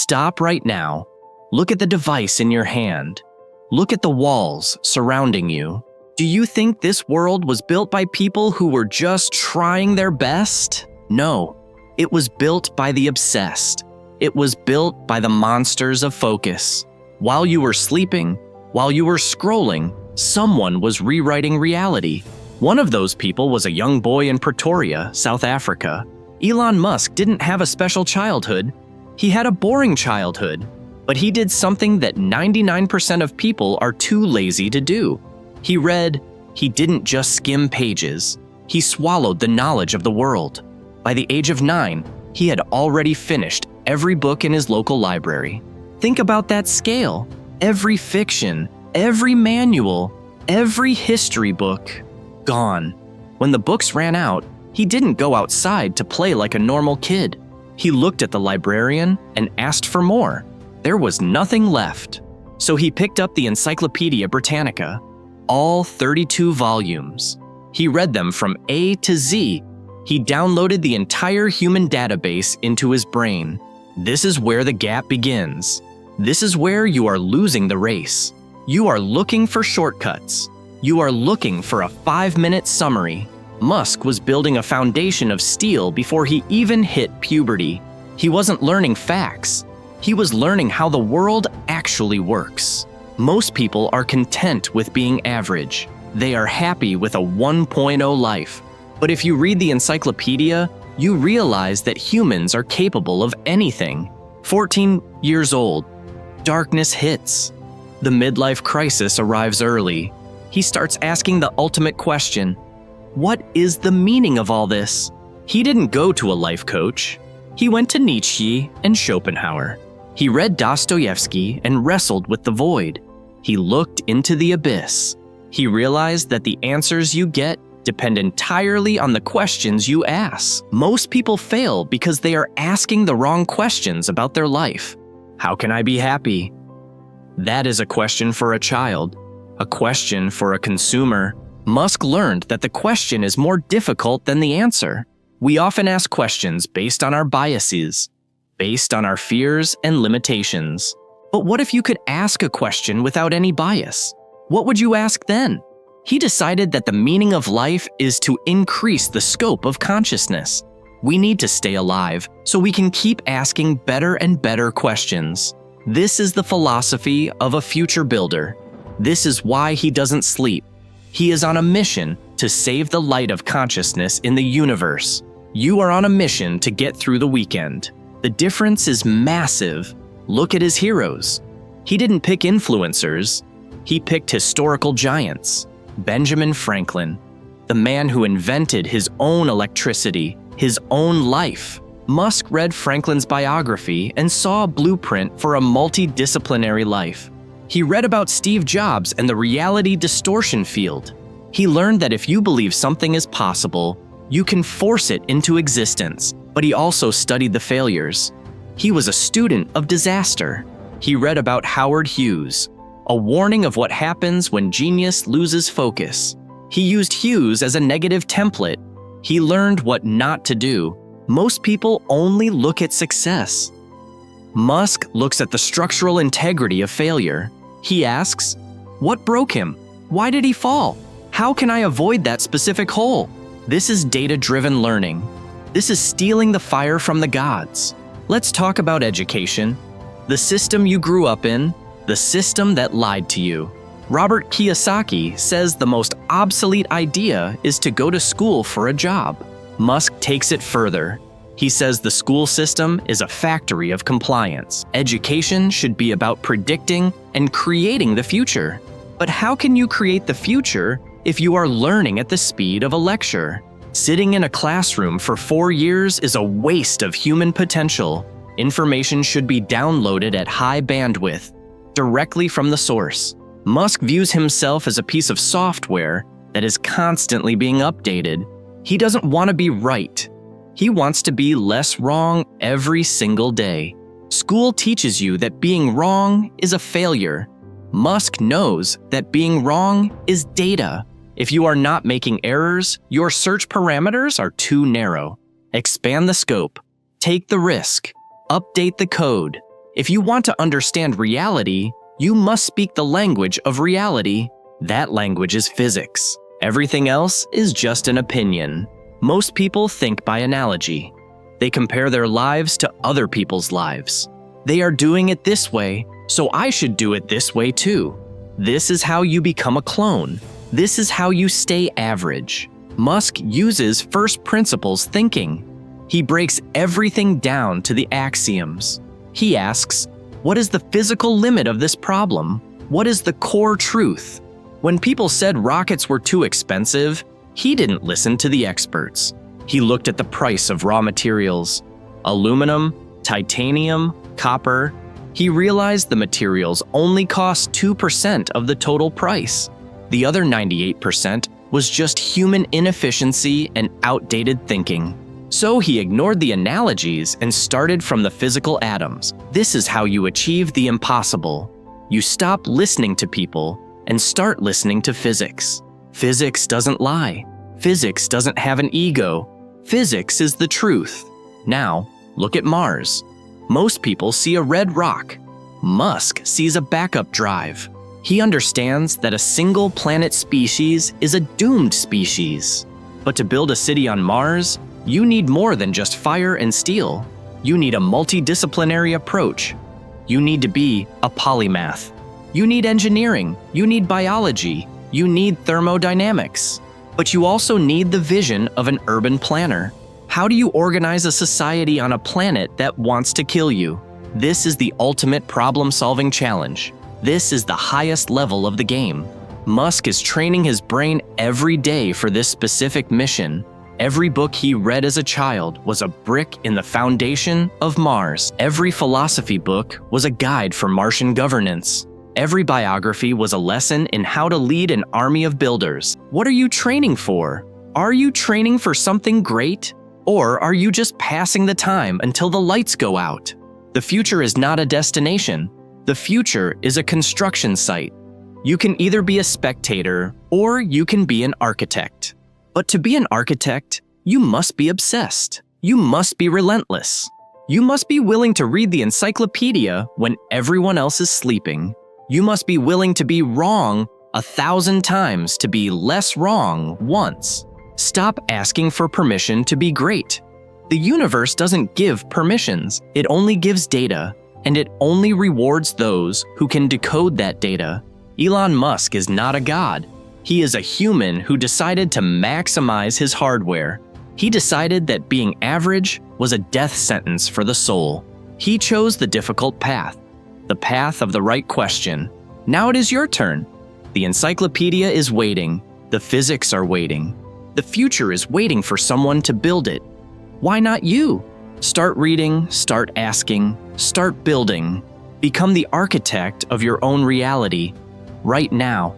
Stop right now. Look at the device in your hand. Look at the walls surrounding you. Do you think this world was built by people who were just trying their best? No, it was built by the obsessed. It was built by the monsters of focus. While you were sleeping, while you were scrolling, someone was rewriting reality. One of those people was a young boy in Pretoria, South Africa. Elon Musk didn't have a special childhood. He had a boring childhood, but he did something that 99% of people are too lazy to do. He read. He didn't just skim pages. He swallowed the knowledge of the world. By the age of 9, he had already finished every book in his local library. Think about that scale. Every fiction, every manual, every history book, gone. When the books ran out, he didn't go outside to play like a normal kid. He looked at the librarian and asked for more. There was nothing left. So he picked up the Encyclopedia Britannica, all 32 volumes. He read them from A to Z. He downloaded the entire human database into his brain. This is where the gap begins. This is where you are losing the race. You are looking for shortcuts. You are looking for a 5-minute summary. Musk was building a foundation of steel before he even hit puberty. He wasn't learning facts. He was learning how the world actually works. Most people are content with being average. They are happy with a 1.0 life. But if you read the encyclopedia, you realize that humans are capable of anything. 14 years old, darkness hits. The midlife crisis arrives early. He starts asking the ultimate question: what is the meaning of all this? He didn't go to a life coach. He went to Nietzsche and Schopenhauer. He read Dostoevsky and wrestled with the void. He looked into the abyss. He realized that the answers you get depend entirely on the questions you ask. Most people fail because they are asking the wrong questions about their life. How can I be happy? That is a question for a child, a question for a consumer. Musk learned that the question is more difficult than the answer. We often ask questions based on our biases, based on our fears and limitations. But what if you could ask a question without any bias? What would you ask then? He decided that the meaning of life is to increase the scope of consciousness. We need to stay alive so we can keep asking better and better questions. This is the philosophy of a future builder. This is why he doesn't sleep. He is on a mission to save the light of consciousness in the universe. You are on a mission to get through the weekend. The difference is massive. Look at his heroes. He didn't pick influencers. He picked historical giants. Benjamin Franklin, the man who invented his own electricity, his own life. Musk read Franklin's biography and saw a blueprint for a multidisciplinary life. He read about Steve Jobs and the reality distortion field. He learned that if you believe something is possible, you can force it into existence. But he also studied the failures. He was a student of disaster. He read about Howard Hughes, a warning of what happens when genius loses focus. He used Hughes as a negative template. He learned what not to do. Most people only look at success. Musk looks at the structural integrity of failure. He asks, what broke him? Why did he fall? How can I avoid that specific hole? This is data-driven learning. This is stealing the fire from the gods. Let's talk about education. The system you grew up in, the system that lied to you. Robert Kiyosaki says the most obsolete idea is to go to school for a job. Musk takes it further. He says the school system is a factory of compliance. Education should be about predicting and creating the future. But how can you create the future if you are learning at the speed of a lecture? Sitting in a classroom for 4 years is a waste of human potential. Information should be downloaded at high bandwidth, directly from the source. Musk views himself as a piece of software that is constantly being updated. He doesn't want to be right. He wants to be less wrong every single day. School teaches you that being wrong is a failure. Musk knows that being wrong is data. If you are not making errors, your search parameters are too narrow. Expand the scope. Take the risk. Update the code. If you want to understand reality, you must speak the language of reality. That language is physics. Everything else is just an opinion. Most people think by analogy. They compare their lives to other people's lives. They are doing it this way, so I should do it this way too. This is how you become a clone. This is how you stay average. Musk uses first principles thinking. He breaks everything down to the axioms. He asks, what is the physical limit of this problem? What is the core truth? When people said rockets were too expensive, he didn't listen to the experts. He looked at the price of raw materials. Aluminum, titanium, copper. He realized the materials only cost 2% of the total price. The other 98% was just human inefficiency and outdated thinking. So he ignored the analogies and started from the physical atoms. This is how you achieve the impossible. You stop listening to people and start listening to physics. Physics doesn't lie. Physics doesn't have an ego. Physics is the truth. Now, look at Mars. Most people see a red rock. Musk sees a backup drive. He understands that a single planet species is a doomed species. But to build a city on Mars, you need more than just fire and steel. You need a multidisciplinary approach. You need to be a polymath. You need engineering. You need biology. You need thermodynamics. But you also need the vision of an urban planner. How do you organize a society on a planet that wants to kill you? This is the ultimate problem-solving challenge. This is the highest level of the game. Musk is training his brain every day for this specific mission. Every book he read as a child was a brick in the foundation of Mars. Every philosophy book was a guide for Martian governance. Every biography was a lesson in how to lead an army of builders. What are you training for? Are you training for something great? Or are you just passing the time until the lights go out? The future is not a destination. The future is a construction site. You can either be a spectator or you can be an architect. But to be an architect, you must be obsessed. You must be relentless. You must be willing to read the encyclopedia when everyone else is sleeping. You must be willing to be wrong 1,000 times to be less wrong once. Stop asking for permission to be great. The universe doesn't give permissions. It only gives data, and it only rewards those who can decode that data. Elon Musk is not a god. He is a human who decided to maximize his hardware. He decided that being average was a death sentence for the soul. He chose the difficult path, the path of the right question. Now it is your turn. The encyclopedia is waiting. The physics are waiting. The future is waiting for someone to build it. Why not you? Start reading, start asking, start building. Become the architect of your own reality right now.